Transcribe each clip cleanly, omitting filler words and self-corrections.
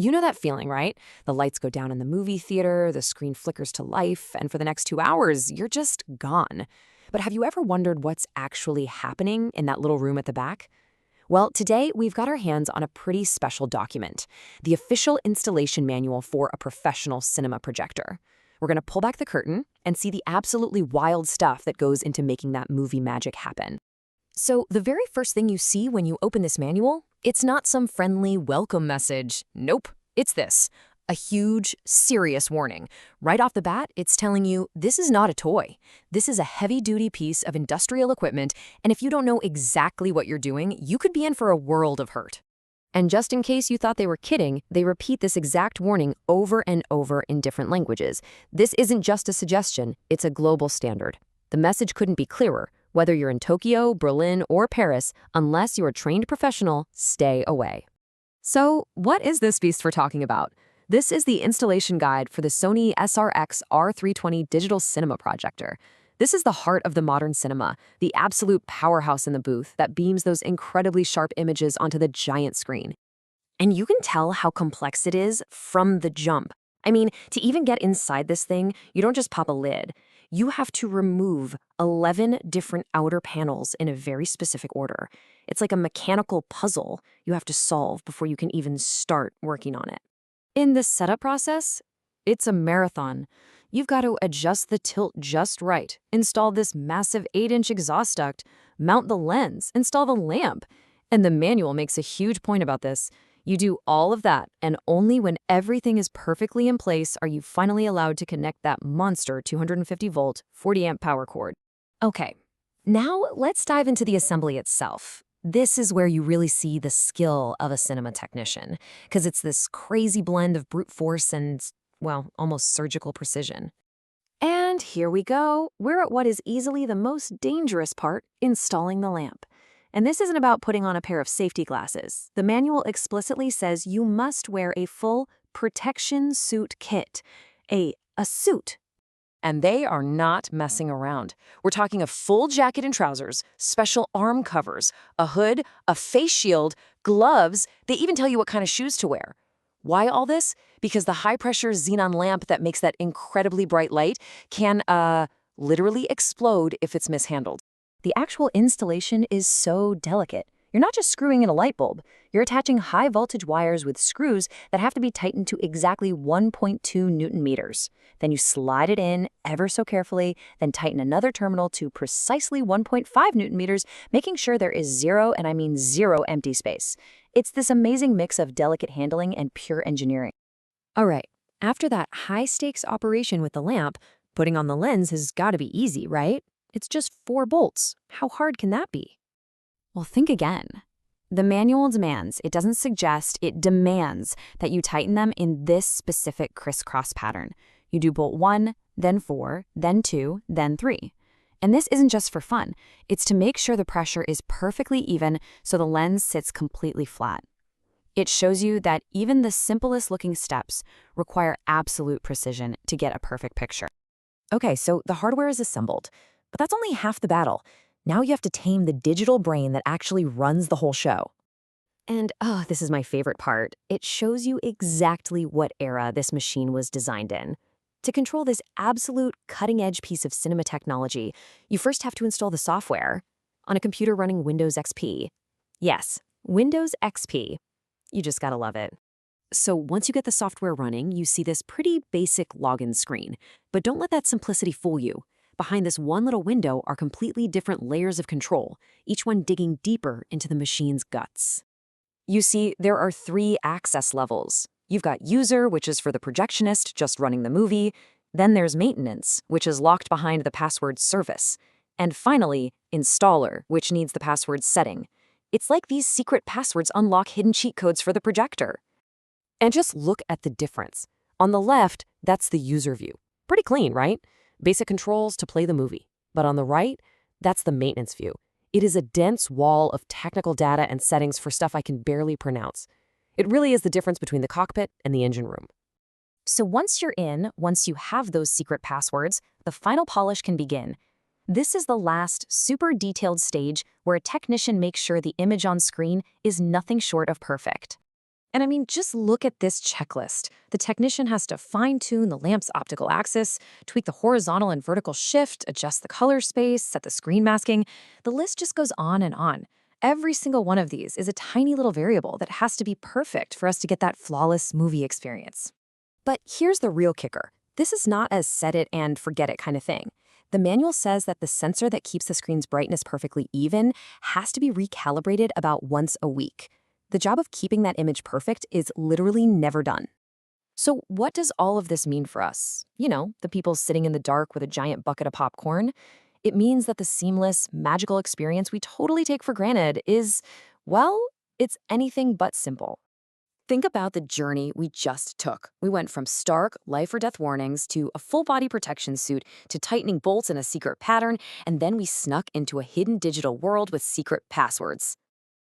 You know that feeling, right? The lights go down in the movie theater, the screen flickers to life, and for the next 2 hours, you're just gone. But have you ever wondered what's actually happening in that little room at the back? Well, today we've got our hands on a pretty special document, the official installation manual for a professional cinema projector. We're going to pull back the curtain and see the absolutely wild stuff that goes into making that movie magic happen. So, the very first thing you see when you open this manual, it's not some friendly welcome message. Nope, it's this. A huge, serious warning. Right off the bat, it's telling you this is not a toy. This is a heavy-duty piece of industrial equipment, and if you don't know exactly what you're doing, you could be in for a world of hurt. And just in case you thought they were kidding, they repeat this exact warning over and over in different languages. This isn't just a suggestion, it's a global standard. The message couldn't be clearer. Whether you're in Tokyo, Berlin, or Paris, unless you're a trained professional, stay away. So, what is this beast we're talking about? This is the installation guide for the Sony SRX R320 digital cinema projector. This is the heart of the modern cinema, the absolute powerhouse in the booth that beams those incredibly sharp images onto the giant screen. And you can tell how complex it is from the jump. I mean, to even get inside this thing, you don't just pop a lid. You have to remove 11 different outer panels in a very specific order. It's like a mechanical puzzle you have to solve before you can even start working on it. In the setup process, it's a marathon. You've got to adjust the tilt just right, install this massive 8-inch exhaust duct, mount the lens, install the lamp. And the manual makes a huge point about this. You do all of that, and only when everything is perfectly in place are you finally allowed to connect that monster 250-volt, 40-amp power cord. Okay, now let's dive into the assembly itself. This is where you really see the skill of a cinema technician, because it's this crazy blend of brute force and, well, almost surgical precision. And here we go. We're at what is easily the most dangerous part, installing the lamp. And this isn't about putting on a pair of safety glasses. The manual explicitly says you must wear a full protection suit kit, a suit. And they are not messing around. We're talking a full jacket and trousers, special arm covers, a hood, a face shield, gloves. They even tell you what kind of shoes to wear. Why all this? Because the high-pressure xenon lamp that makes that incredibly bright light can, literally explode if it's mishandled. The actual installation is so delicate. You're not just screwing in a light bulb. You're attaching high-voltage wires with screws that have to be tightened to exactly 1.2 Newton meters. Then you slide it in ever so carefully, then tighten another terminal to precisely 1.5 Newton meters, making sure there is zero, and I mean zero, empty space. It's this amazing mix of delicate handling and pure engineering. All right, after that high-stakes operation with the lamp, putting on the lens has got to be easy, right? It's just 4 bolts. How hard can that be? Well, think again. The manual demands, it doesn't suggest, it demands that you tighten them in this specific crisscross pattern. You do bolt 1, then 4, then 2, then 3. And this isn't just for fun. It's to make sure the pressure is perfectly even so the lens sits completely flat. It shows you that even the simplest looking steps require absolute precision to get a perfect picture. Okay, so the hardware is assembled. But that's only half the battle. Now you have to tame the digital brain that actually runs the whole show. And, this is my favorite part. It shows you exactly what era this machine was designed in. To control this absolute cutting-edge piece of cinema technology, you first have to install the software on a computer running Windows XP. Yes, Windows XP. You just gotta love it. So once you get the software running, you see this pretty basic login screen. But don't let that simplicity fool you. Behind this one little window are completely different layers of control, each one digging deeper into the machine's guts. You see, there are 3 access levels. You've got user, which is for the projectionist just running the movie. Then there's maintenance, which is locked behind the password service. And finally, installer, which needs the password setting. It's like these secret passwords unlock hidden cheat codes for the projector. And just look at the difference. On the left, that's the user view. Pretty clean, right? Basic controls to play the movie. But on the right, that's the maintenance view. It is a dense wall of technical data and settings for stuff I can barely pronounce. It really is the difference between the cockpit and the engine room. So once you're in, once you have those secret passwords, the final polish can begin. This is the last, super detailed stage where a technician makes sure the image on screen is nothing short of perfect. And I mean, just look at this checklist. The technician has to fine-tune the lamp's optical axis, tweak the horizontal and vertical shift, adjust the color space, set the screen masking. The list just goes on and on. Every single one of these is a tiny little variable that has to be perfect for us to get that flawless movie experience. But here's the real kicker. This is not a set it and forget it kind of thing. The manual says that the sensor that keeps the screen's brightness perfectly even has to be recalibrated about once a week. The job of keeping that image perfect is literally never done. So what does all of this mean for us? You know, the people sitting in the dark with a giant bucket of popcorn? It means that the seamless, magical experience we totally take for granted is, well, it's anything but simple. Think about the journey we just took. We went from stark life or death warnings to a full body protection suit to tightening bolts in a secret pattern, and then we snuck into a hidden digital world with secret passwords.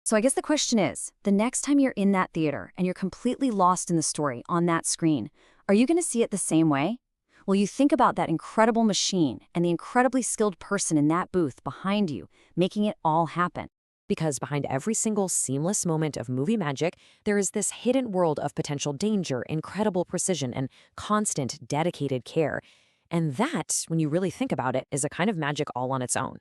So I guess the question is, the next time you're in that theater and you're completely lost in the story on that screen, are you going to see it the same way? Well, you think about that incredible machine and the incredibly skilled person in that booth behind you, making it all happen. Because behind every single seamless moment of movie magic, there is this hidden world of potential danger, incredible precision, and constant, dedicated care. And that, when you really think about it, is a kind of magic all on its own.